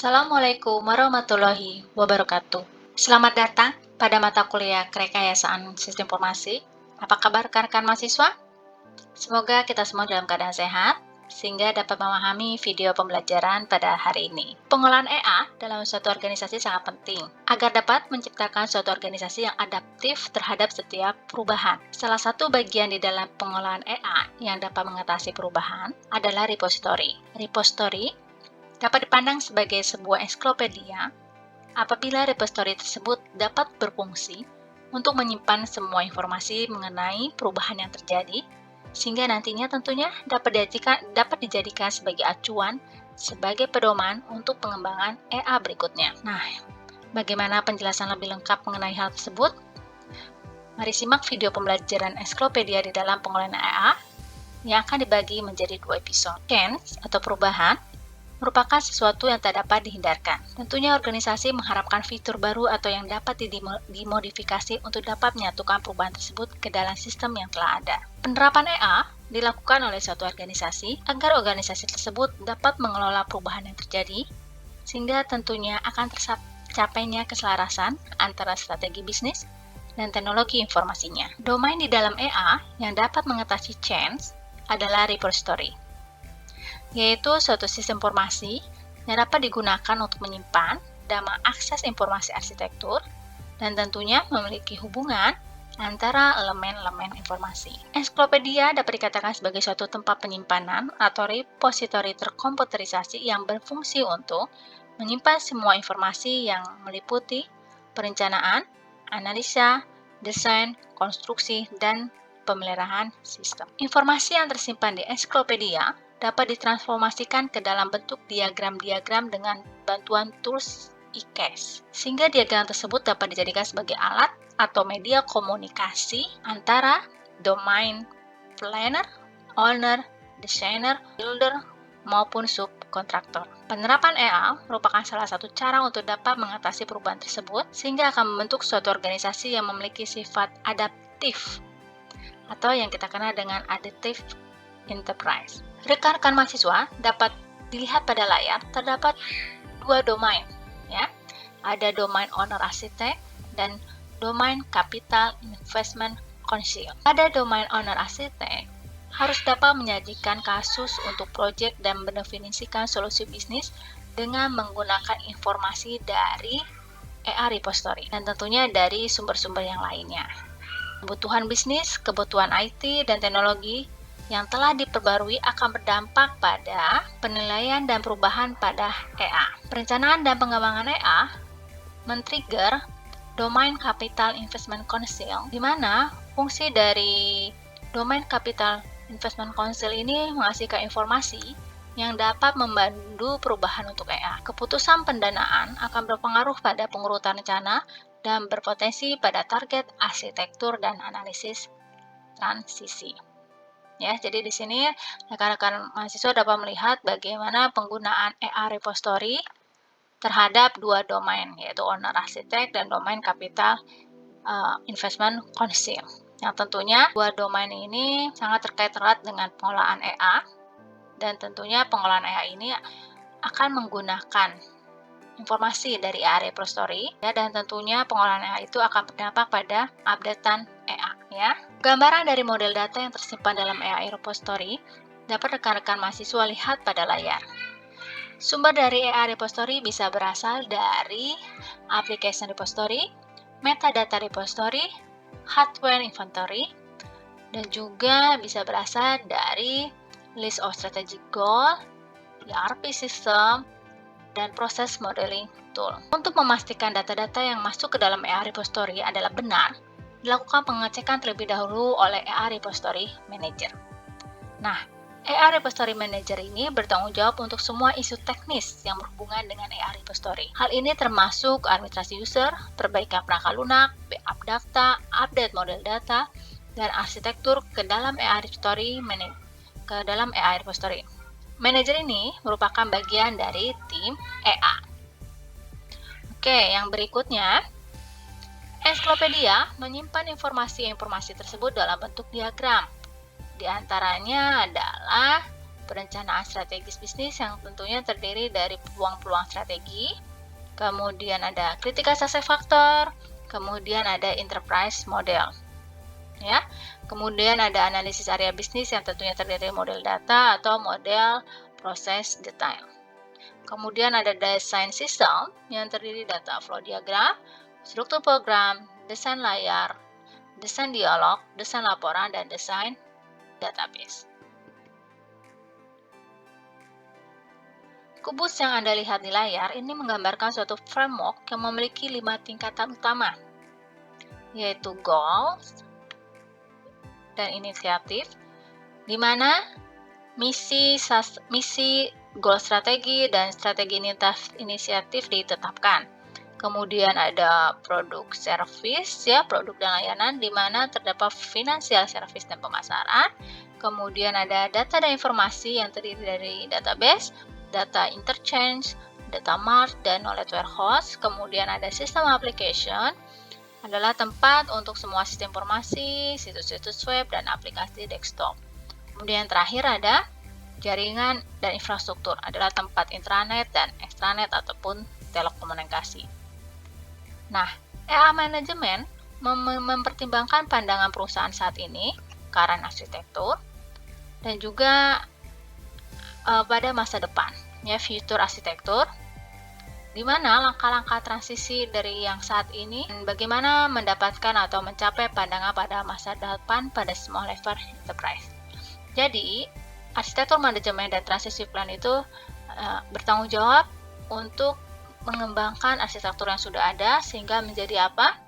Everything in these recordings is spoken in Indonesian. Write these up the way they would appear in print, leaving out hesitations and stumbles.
Assalamualaikum warahmatullahi wabarakatuh. Selamat datang pada mata kuliah Kerekayasaan Sistem Informasi. Apa kabar rekan-rekan mahasiswa? Semoga kita semua dalam keadaan sehat, sehingga dapat memahami video pembelajaran pada hari ini. Pengolahan EA dalam suatu organisasi sangat penting, agar dapat menciptakan suatu organisasi yang adaptif terhadap setiap perubahan. Salah satu bagian di dalam pengolahan EA yang dapat mengatasi perubahan adalah repository. Repository dapat dipandang sebagai sebuah ensiklopedia apabila repository tersebut dapat berfungsi untuk menyimpan semua informasi mengenai perubahan yang terjadi, sehingga nantinya tentunya dapat dijadikan sebagai acuan, sebagai pedoman untuk pengembangan EA berikutnya. Nah, bagaimana penjelasan lebih lengkap mengenai hal tersebut? Mari simak video pembelajaran ensiklopedia di dalam pengolahan EA yang akan dibagi menjadi 2 episode. Change atau perubahan merupakan sesuatu yang tak dapat dihindarkan. Tentunya organisasi mengharapkan fitur baru atau yang dapat dimodifikasi untuk dapat menyatukan perubahan tersebut ke dalam sistem yang telah ada. Penerapan EA dilakukan oleh suatu organisasi agar organisasi tersebut dapat mengelola perubahan yang terjadi, sehingga tentunya akan tercapainya keselarasan antara strategi bisnis dan teknologi informasinya. Domain di dalam EA yang dapat mengatasi change adalah repository, yaitu suatu sistem informasi yang dapat digunakan untuk menyimpan dan mengakses informasi arsitektur dan tentunya memiliki hubungan antara elemen-elemen informasi. Ensiklopedia dapat dikatakan sebagai suatu tempat penyimpanan atau repository terkomputerisasi yang berfungsi untuk menyimpan semua informasi yang meliputi perencanaan, analisa, desain, konstruksi, dan pemeliharaan sistem. Informasi yang tersimpan di ensiklopedia dapat ditransformasikan ke dalam bentuk diagram-diagram dengan bantuan tools eCache, sehingga diagram tersebut dapat dijadikan sebagai alat atau media komunikasi antara domain planner, owner, designer, builder, maupun subkontraktor. Penerapan EA merupakan salah satu cara untuk dapat mengatasi perubahan tersebut, sehingga akan membentuk suatu organisasi yang memiliki sifat adaptif atau yang kita kenal dengan adaptive enterprise. Rekan-rekan mahasiswa dapat dilihat pada layar terdapat 2 domain, ya. Ada domain owner arsitek dan domain capital investment council. Pada domain owner arsitek harus dapat menyajikan kasus untuk proyek dan mendefinisikan solusi bisnis dengan menggunakan informasi dari EA repository dan tentunya dari sumber-sumber yang lainnya. Kebutuhan bisnis, kebutuhan IT, dan teknologi yang telah diperbarui akan berdampak pada penilaian dan perubahan pada EA. Perencanaan dan pengembangan EA men-trigger Domain Capital Investment Council, di mana fungsi dari Domain Capital Investment Council ini menghasilkan informasi yang dapat membantu perubahan untuk EA. Keputusan pendanaan akan berpengaruh pada pengurutan rencana dan berpotensi pada target arsitektur dan analisis transisi. Ya, jadi di sini rekan-rekan mahasiswa dapat melihat bagaimana penggunaan EA repository terhadap 2 domain, yaitu owner arsitek dan domain capital investment council. Yang tentunya 2 domain ini sangat terkait erat dengan pengolahan EA, dan tentunya pengolahan EA ini akan menggunakan informasi dari EA repository, ya, dan tentunya pengolahan EA itu akan berdampak pada updatean EA, ya. Gambaran dari model data yang tersimpan dalam EA repository dapat rekan-rekan mahasiswa lihat pada layar. Sumber dari EA repository bisa berasal dari application repository, metadata repository, hardware inventory, dan juga bisa berasal dari list of strategic goal, ERP system, dan proses modeling tool. Untuk memastikan data-data yang masuk ke dalam EA repository adalah benar, dilakukan pengecekan terlebih dahulu oleh EA Repository Manager. Nah, EA Repository Manager ini bertanggung jawab untuk semua isu teknis yang berhubungan dengan EA Repository. Hal ini termasuk administrasi user, perbaikan perangkat lunak, backup data, update model data, dan arsitektur ke dalam EA Repository Manager ini merupakan bagian dari tim EA. Oke, yang berikutnya, ensiklopedia menyimpan informasi-informasi tersebut dalam bentuk diagram. Di antaranya adalah perencanaan strategis bisnis yang tentunya terdiri dari peluang-peluang strategi, kemudian ada critical success factor, kemudian ada enterprise model. Ya. Kemudian ada analisis area bisnis yang tentunya terdiri dari model data atau model proses detail. Kemudian ada desain sistem yang terdiri data flow diagram, struktur program, desain layar, desain dialog, desain laporan, dan desain database. Kubus yang Anda lihat di layar ini menggambarkan suatu framework yang memiliki 5 tingkatan utama, yaitu goals dan inisiatif, di mana misi, goal strategi, dan strategi inisiatif ditetapkan. Kemudian ada produk service, ya, produk dan layanan, di mana terdapat finansial service dan pemasaran. Kemudian ada data dan informasi yang terdiri dari database, data interchange, data mart, dan knowledge warehouse. Kemudian ada sistem application, adalah tempat untuk semua sistem informasi, situs-situs web, dan aplikasi desktop. Kemudian yang terakhir ada jaringan dan infrastruktur, adalah tempat intranet dan extranet ataupun telekomunikasi. Nah, EA Management mempertimbangkan pandangan perusahaan saat ini, current arsitektur, dan juga pada masa depan, ya, future arsitektur, di mana langkah-langkah transisi dari yang saat ini, bagaimana mendapatkan atau mencapai pandangan pada masa depan pada small level enterprise. Jadi, arsitektur manajemen dan transisi plan itu bertanggung jawab untuk mengembangkan arsitektur yang sudah ada sehingga menjadi apa?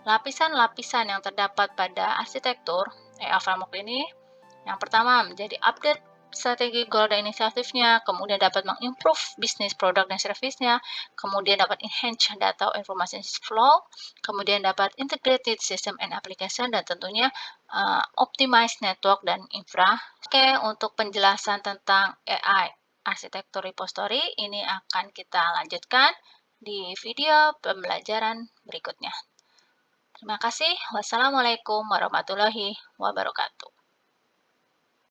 Lapisan-lapisan yang terdapat pada arsitektur EA Framework ini. Yang pertama menjadi update strategi goal dan inisiatifnya, kemudian dapat mengimprove bisnis produk dan service-nya, kemudian dapat enhance data information flow, kemudian dapat integrated system and application, dan tentunya optimize network dan infra. Oke, untuk penjelasan tentang AI arsitektur repository ini akan kita lanjutkan di video pembelajaran berikutnya. Terima kasih. Wassalamualaikum warahmatullahi wabarakatuh.